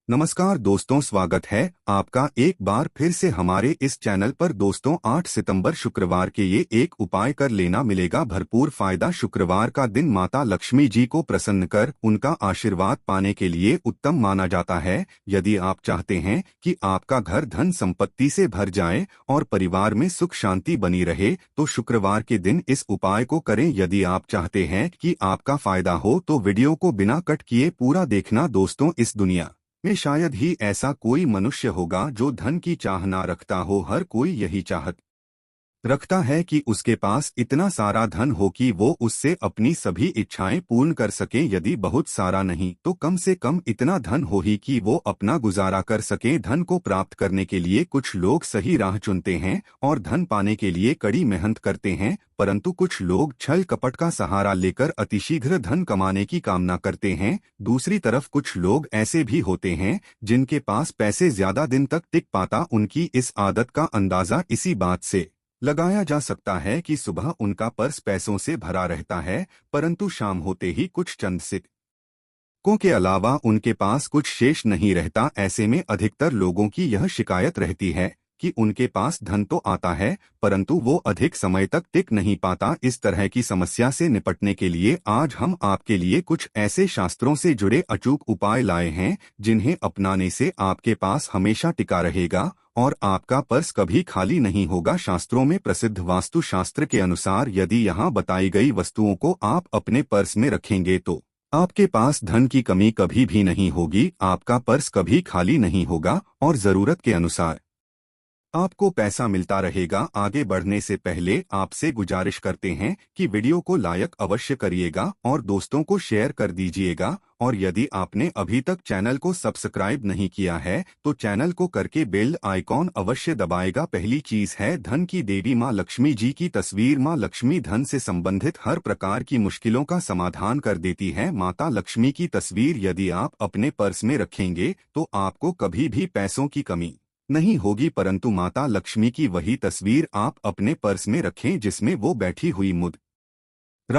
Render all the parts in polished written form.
नमस्कार दोस्तों, स्वागत है आपका एक बार फिर से हमारे इस चैनल पर। दोस्तों, 8 सितंबर शुक्रवार के ये एक उपाय कर लेना, मिलेगा भरपूर फायदा। शुक्रवार का दिन माता लक्ष्मी जी को प्रसन्न कर उनका आशीर्वाद पाने के लिए उत्तम माना जाता है। यदि आप चाहते हैं कि आपका घर धन संपत्ति से भर जाए और परिवार में सुख शांति बनी रहे, तो शुक्रवार के दिन इस उपाय को करें। यदि आप चाहते हैं कि आपका फायदा हो तो वीडियो को बिना कट किए पूरा देखना। दोस्तों, इस दुनिया में शायद ही ऐसा कोई मनुष्य होगा जो धन की चाह ना रखता हो। हर कोई यही चाहत रखता है कि उसके पास इतना सारा धन हो कि वो उससे अपनी सभी इच्छाएं पूर्ण कर सके। यदि बहुत सारा नहीं तो कम से कम इतना धन हो ही कि वो अपना गुजारा कर सके। धन को प्राप्त करने के लिए कुछ लोग सही राह चुनते हैं और धन पाने के लिए कड़ी मेहनत करते हैं, परंतु कुछ लोग छल कपट का सहारा लेकर अतिशीघ्र धन कमाने की कामना करते हैं। दूसरी तरफ कुछ लोग ऐसे भी होते हैं जिनके पास पैसे ज्यादा दिन तक टिक पाता। उनकी इस आदत का अंदाजा इसी बात से लगाया जा सकता है कि सुबह उनका पर्स पैसों से भरा रहता है, परंतु शाम होते ही कुछ चंद सिक्कों के अलावा उनके पास कुछ शेष नहीं रहता। ऐसे में अधिकतर लोगों की यह शिकायत रहती है कि उनके पास धन तो आता है परंतु वो अधिक समय तक टिक नहीं पाता। इस तरह की समस्या से निपटने के लिए आज हम आपके लिए कुछ ऐसे शास्त्रों से जुड़े अचूक उपाय लाए हैं जिन्हें अपनाने से आपके पास हमेशा टिका रहेगा और आपका पर्स कभी खाली नहीं होगा। शास्त्रों में प्रसिद्ध वास्तु शास्त्र के अनुसार यदि यहाँ बताई गई वस्तुओं को आप अपने पर्स में रखेंगे तो आपके पास धन की कमी कभी भी नहीं होगी, आपका पर्स कभी खाली नहीं होगा और जरूरत के अनुसार आपको पैसा मिलता रहेगा। आगे बढ़ने से पहले आपसे गुजारिश करते हैं कि वीडियो को लाइक अवश्य करिएगा और दोस्तों को शेयर कर दीजिएगा। और यदि आपने अभी तक चैनल को सब्सक्राइब नहीं किया है तो चैनल को करके बेल आइकॉन अवश्य दबाएगा। पहली चीज है धन की देवी माँ लक्ष्मी जी की तस्वीर। माँ लक्ष्मी धन से संबंधित हर प्रकार की मुश्किलों का समाधान कर देती है। माता लक्ष्मी की तस्वीर यदि आप अपने पर्स में रखेंगे तो आपको कभी भी पैसों की कमी नहीं होगी, परंतु माता लक्ष्मी की वही तस्वीर आप अपने पर्स में रखें जिसमें वो बैठी हुई मुद्रा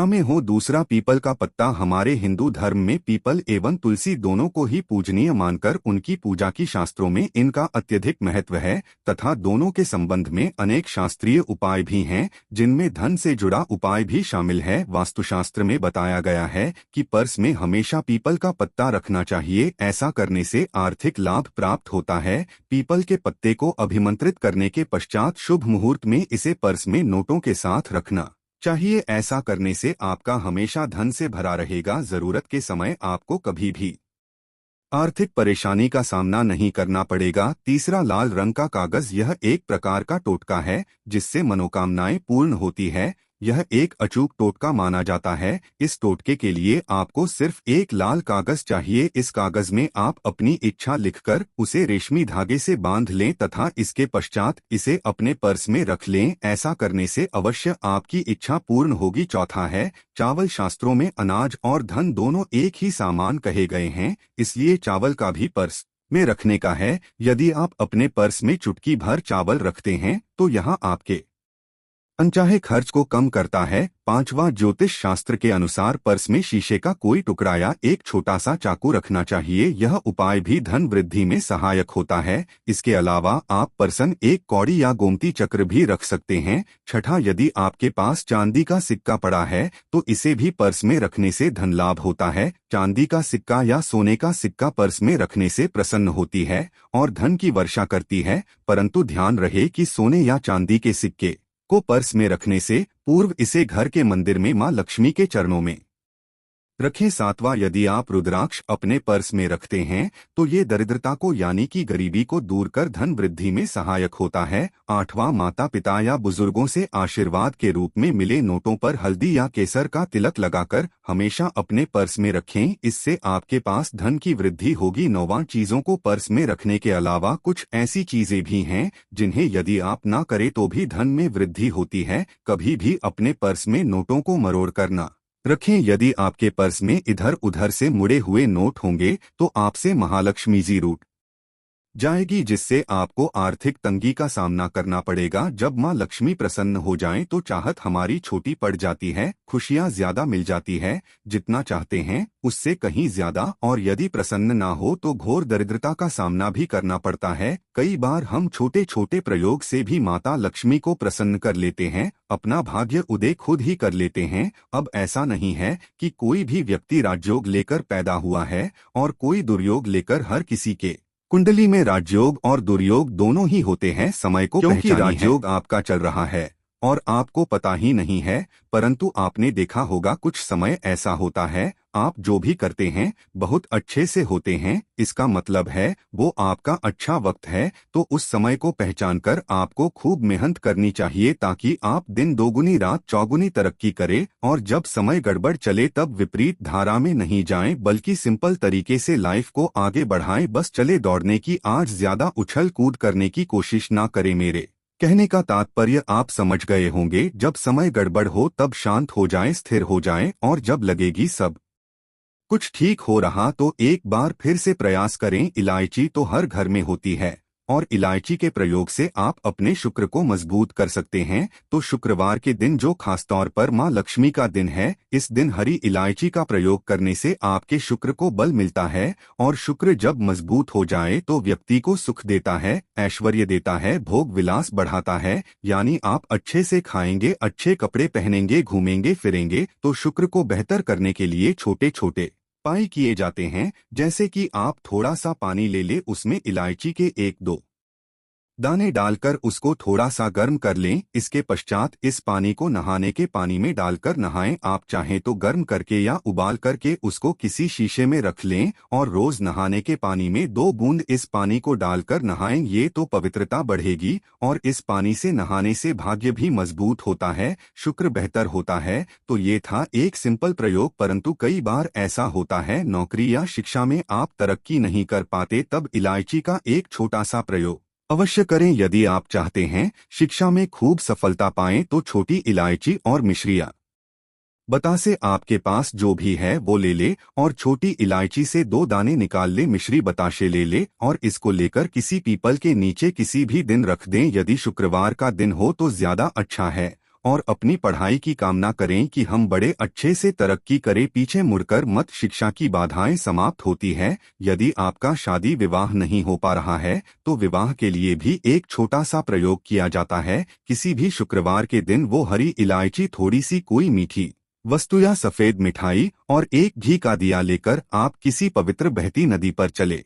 में हो। दूसरा, पीपल का पत्ता। हमारे हिंदू धर्म में पीपल एवं तुलसी दोनों को ही पूजनीय मानकर उनकी पूजा की शास्त्रों में इनका अत्यधिक महत्व है तथा दोनों के संबंध में अनेक शास्त्रीय उपाय भी हैं जिनमें धन से जुड़ा उपाय भी शामिल है। वास्तुशास्त्र में बताया गया है कि पर्स में हमेशा पीपल का पत्ता रखना चाहिए। ऐसा करने से आर्थिक लाभ प्राप्त होता है। पीपल के पत्ते को अभिमंत्रित करने के पश्चात शुभ मुहूर्त में इसे पर्स में नोटों के साथ रखना चाहिए। ऐसा करने से आपका हमेशा धन से भरा रहेगा। जरूरत के समय आपको कभी भी आर्थिक परेशानी का सामना नहीं करना पड़ेगा। तीसरा, लाल रंग का कागज। यह एक प्रकार का टोटका है जिससे मनोकामनाएं पूर्ण होती है। यह एक अचूक टोटका माना जाता है। इस टोटके के लिए आपको सिर्फ एक लाल कागज चाहिए। इस कागज में आप अपनी इच्छा लिखकर उसे रेशमी धागे से बांध लें तथा इसके पश्चात इसे अपने पर्स में रख लें। ऐसा करने से अवश्य आपकी इच्छा पूर्ण होगी। चौथा है चावल। शास्त्रों में अनाज और धन दोनों एक ही सामान कहे गए हैं, इसलिए चावल का भी पर्स में रखने का है। यदि आप अपने पर्स में चुटकी भर चावल रखते हैं तो यहाँ आपके अनचाहे खर्च को कम करता है। पांचवा, ज्योतिष शास्त्र के अनुसार पर्स में शीशे का कोई टुकड़ा या एक छोटा सा चाकू रखना चाहिए। यह उपाय भी धन वृद्धि में सहायक होता है। इसके अलावा आप पर्सन एक कौड़ी या गोमती चक्र भी रख सकते हैं। छठा, यदि आपके पास चांदी का सिक्का पड़ा है तो इसे भी पर्स में रखने से धन लाभ होता है। चांदी का सिक्का या सोने का सिक्का पर्स में रखने से प्रसन्न होती है और धन की वर्षा करती है, परंतु ध्यान रहे कि सोने या चांदी के सिक्के को पर्स में रखने से पूर्व इसे घर के मंदिर में मां लक्ष्मी के चरणों में रखें। सातवां, यदि आप रुद्राक्ष अपने पर्स में रखते हैं तो ये दरिद्रता को यानी कि गरीबी को दूर कर धन वृद्धि में सहायक होता है। आठवां, माता पिता या बुजुर्गों से आशीर्वाद के रूप में मिले नोटों पर हल्दी या केसर का तिलक लगाकर हमेशा अपने पर्स में रखें, इससे आपके पास धन की वृद्धि होगी। नौवां, चीजों को पर्स में रखने के अलावा कुछ ऐसी चीजें भी हैं जिन्हें यदि आप ना करें तो भी धन में वृद्धि होती है। कभी भी अपने पर्स में नोटों को मरोड़ कर ना रखें। यदि आपके पर्स में इधर उधर से मुड़े हुए नोट होंगे तो आपसे महालक्ष्मी जी रूठ जाएगी, जिससे आपको आर्थिक तंगी का सामना करना पड़ेगा। जब माँ लक्ष्मी प्रसन्न हो जाएं तो चाहत हमारी छोटी पड़ जाती है, खुशियाँ ज्यादा मिल जाती है, जितना चाहते हैं उससे कहीं ज्यादा। और यदि प्रसन्न ना हो तो घोर दरिद्रता का सामना भी करना पड़ता है। कई बार हम छोटे छोटे प्रयोग से भी माता लक्ष्मी को प्रसन्न कर लेते हैं, अपना भाग्य उदय खुद ही कर लेते हैं। अब ऐसा नहीं है कि कोई भी व्यक्ति राजयोग लेकर पैदा हुआ है और कोई दुर्योग लेकर। हर किसी के कुंडली में राजयोग और दुर्योग दोनों ही होते हैं। समय को क्योंकि राजयोग आपका चल रहा है और आपको पता ही नहीं है, परंतु आपने देखा होगा कुछ समय ऐसा होता है आप जो भी करते हैं बहुत अच्छे से होते हैं, इसका मतलब है वो आपका अच्छा वक्त है। तो उस समय को पहचान कर आपको खूब मेहनत करनी चाहिए ताकि आप दिन दोगुनी रात चौगुनी तरक्की करें। और जब समय गड़बड़ चले तब विपरीत धारा में नहीं जाएं, बल्कि सिंपल तरीके से लाइफ को आगे बढ़ाएं। बस चले दौड़ने की, आज ज्यादा उछल कूद करने की कोशिश ना करें। मेरे कहने का तात्पर्य आप समझ गए होंगे। जब समय गड़बड़ हो तब शांत हो जाएं, स्थिर हो जाएं, और जब लगेगी सब कुछ ठीक हो रहा तो एक बार फिर से प्रयास करें। इलायची तो हर घर में होती है और इलायची के प्रयोग से आप अपने शुक्र को मजबूत कर सकते हैं। तो शुक्रवार के दिन, जो खासतौर पर माँ लक्ष्मी का दिन है, इस दिन हरी इलायची का प्रयोग करने से आपके शुक्र को बल मिलता है। और शुक्र जब मजबूत हो जाए तो व्यक्ति को सुख देता है, ऐश्वर्य देता है, भोग विलास बढ़ाता है। यानी आप अच्छे से खाएंगे, अच्छे कपड़े पहनेंगे, घूमेंगे फिरेंगे। तो शुक्र को बेहतर करने के लिए छोटे छोटे उपाय किए जाते हैं, जैसे कि आप थोड़ा सा पानी ले उसमें इलायची के 1-2 दाने डालकर उसको थोड़ा सा गर्म कर लें। इसके पश्चात इस पानी को नहाने के पानी में डालकर नहाएं। आप चाहें तो गर्म करके या उबाल करके उसको किसी शीशे में रख लें और रोज नहाने के पानी में 2 बूंद इस पानी को डालकर नहाएं। ये तो पवित्रता बढ़ेगी और इस पानी से नहाने से भाग्य भी मजबूत होता है, शुक्र बेहतर होता है। तो ये था एक सिंपल प्रयोग, परंतु कई बार ऐसा होता है नौकरी या शिक्षा में आप तरक्की नहीं कर पाते, तब इलायची का एक छोटा सा प्रयोग अवश्य करें। यदि आप चाहते हैं शिक्षा में खूब सफलता पाएं तो छोटी इलायची और मिश्रियाँ बतासे आपके पास जो भी है वो ले और छोटी इलायची से 2 दाने निकाल ले, मिश्री बताशे ले और इसको लेकर किसी पीपल के नीचे किसी भी दिन रख दें। यदि शुक्रवार का दिन हो तो ज्यादा अच्छा है। और अपनी पढ़ाई की कामना करें कि हम बड़े अच्छे से तरक्की करें, पीछे मुड़कर मत, शिक्षा की बाधाएं समाप्त होती है। यदि आपका शादी विवाह नहीं हो पा रहा है तो विवाह के लिए भी एक छोटा सा प्रयोग किया जाता है। किसी भी शुक्रवार के दिन वो हरी इलायची, थोड़ी सी कोई मीठी वस्तु या सफेद मिठाई और एक घी का दिया लेकर आप किसी पवित्र बहती नदी पर चले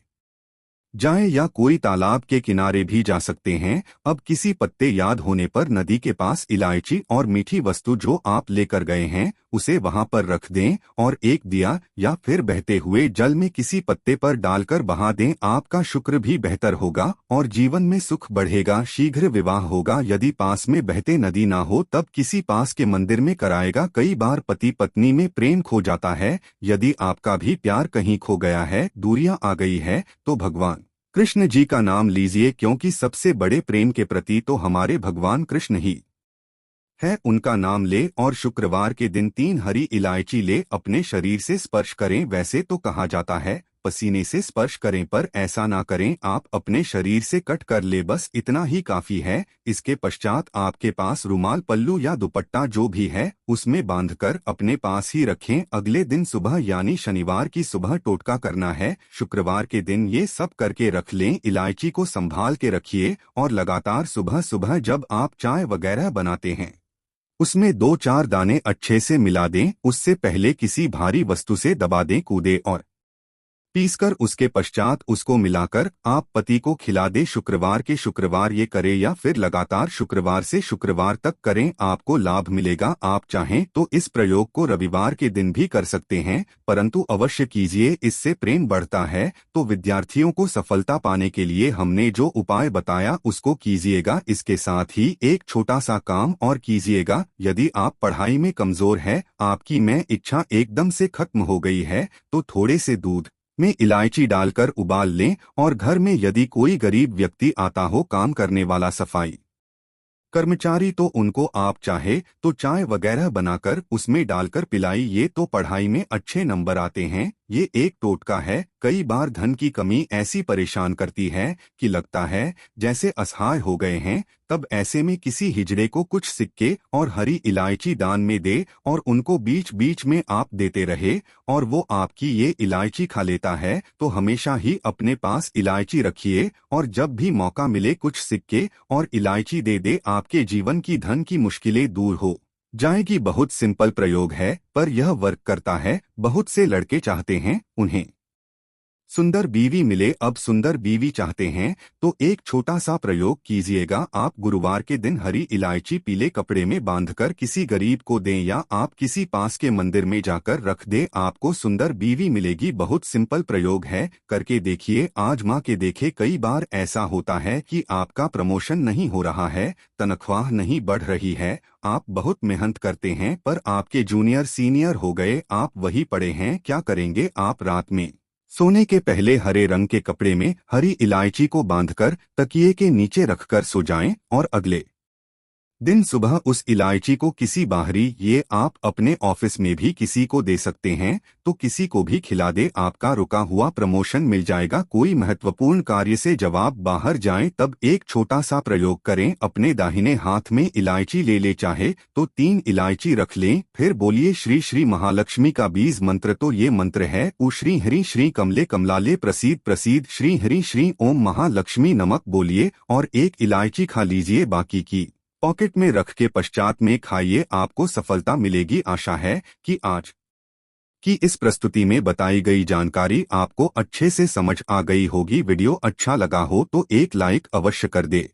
जाएं या कोई तालाब के किनारे भी जा सकते हैं। अब किसी पत्ते याद होने पर नदी के पास इलायची और मीठी वस्तु जो आप लेकर गए हैं उसे वहां पर रख दें और एक दिया या फिर बहते हुए जल में किसी पत्ते पर डालकर बहा दें। आपका शुक्र भी बेहतर होगा और जीवन में सुख बढ़ेगा, शीघ्र विवाह होगा। यदि पास में बहते नदी ना हो तब किसी पास के मंदिर में कराएगा। कई बार पति पत्नी में प्रेम खो जाता है। यदि आपका भी प्यार कहीं खो गया है, दूरियां आ गई है, तो भगवान कृष्ण जी का नाम लीजिए, क्योंकि सबसे बड़े प्रेम के प्रति तो हमारे भगवान कृष्ण ही है। उनका नाम ले और शुक्रवार के दिन 3 हरी इलायची ले अपने शरीर से स्पर्श करें। वैसे तो कहा जाता है पसीने से स्पर्श करें, पर ऐसा ना करें, आप अपने शरीर से कट कर ले, बस इतना ही काफी है। इसके पश्चात आपके पास रुमाल, पल्लू या दुपट्टा जो भी है उसमें बांधकर अपने पास ही रखें। अगले दिन सुबह यानी शनिवार की सुबह टोटका करना है। शुक्रवार के दिन ये सब करके रख लें। इलायची को संभाल के रखिए और लगातार सुबह सुबह जब आप चाय वगैरह बनाते हैं उसमें 2-4 दाने अच्छे से मिला दें। उससे पहले किसी भारी वस्तु से दबा दें, कूदे और पीसकर उसके पश्चात उसको मिलाकर आप पति को खिला दे। शुक्रवार के शुक्रवार ये करें या फिर लगातार शुक्रवार से शुक्रवार तक करें, आपको लाभ मिलेगा। आप चाहें तो इस प्रयोग को रविवार के दिन भी कर सकते हैं, परंतु अवश्य कीजिए, इससे प्रेम बढ़ता है। तो विद्यार्थियों को सफलता पाने के लिए हमने जो उपाय बताया उसको कीजिएगा। इसके साथ ही एक छोटा सा काम और कीजिएगा। यदि आप पढ़ाई में कमजोर है, आपकी मैं इच्छा एकदम से खत्म हो गई है, तो थोड़े से दूध में इलायची डालकर उबाल लें और घर में यदि कोई गरीब व्यक्ति आता हो, काम करने वाला, सफाई कर्मचारी, तो उनको आप चाहे तो चाय वगैरह बनाकर उसमें डालकर पिलाई। ये तो पढ़ाई में अच्छे नंबर आते हैं। ये एक टोटका है। कई बार धन की कमी ऐसी परेशान करती है कि लगता है जैसे असहाय हो गए हैं। तब ऐसे में किसी हिजड़े को कुछ सिक्के और हरी इलायची दान में दे और उनको बीच बीच में आप देते रहे और वो आपकी ये इलायची खा लेता है, तो हमेशा ही अपने पास इलायची रखिए और जब भी मौका मिले कुछ सिक्के और इलायची दे दे, आपके जीवन की धन की मुश्किलें दूर हो जाएगी। बहुत सिंपल प्रयोग है पर यह वर्क करता है। बहुत से लड़के चाहते हैं उन्हें सुंदर बीवी मिले। अब सुंदर बीवी चाहते हैं तो एक छोटा सा प्रयोग कीजिएगा। आप गुरुवार के दिन हरी इलायची पीले कपड़े में बांधकर किसी गरीब को दें या आप किसी पास के मंदिर में जाकर रख दें, आपको सुंदर बीवी मिलेगी। बहुत सिंपल प्रयोग है, करके देखिए, आजमा के देखे। कई बार ऐसा होता है कि आपका प्रमोशन नहीं हो रहा है, तनख्वाह नहीं बढ़ रही है, आप बहुत मेहनत करते हैं पर आपके जूनियर सीनियर हो गए, आप वही पड़े हैं। क्या करेंगे आप? रात में सोने के पहले हरे रंग के कपड़े में हरी इलायची को बांधकर तकिए के नीचे रखकर सो जाएं और अगले दिन सुबह उस इलायची को किसी बाहरी, ये आप अपने ऑफिस में भी किसी को दे सकते हैं, तो किसी को भी खिला दे, आपका रुका हुआ प्रमोशन मिल जाएगा। कोई महत्वपूर्ण कार्य से जब आप बाहर जाएं तब एक छोटा सा प्रयोग करें। अपने दाहिने हाथ में इलायची ले चाहे तो 3 इलायची रख लें, फिर बोलिए श्री श्री महालक्ष्मी का बीज मंत्र। तो ये मंत्र है उ श्री हरि श्री कमले कमलाले प्रसीद प्रसीद श्री हरि श्री ओम महालक्ष्मी नमक बोलिए और एक इलायची खा लीजिए। बाकी की पॉकेट में रख के पश्चात में खाइए, आपको सफलता मिलेगी। आशा है कि आज की इस प्रस्तुति में बताई गई जानकारी आपको अच्छे से समझ आ गई होगी। वीडियो अच्छा लगा हो तो एक लाइक अवश्य कर दे।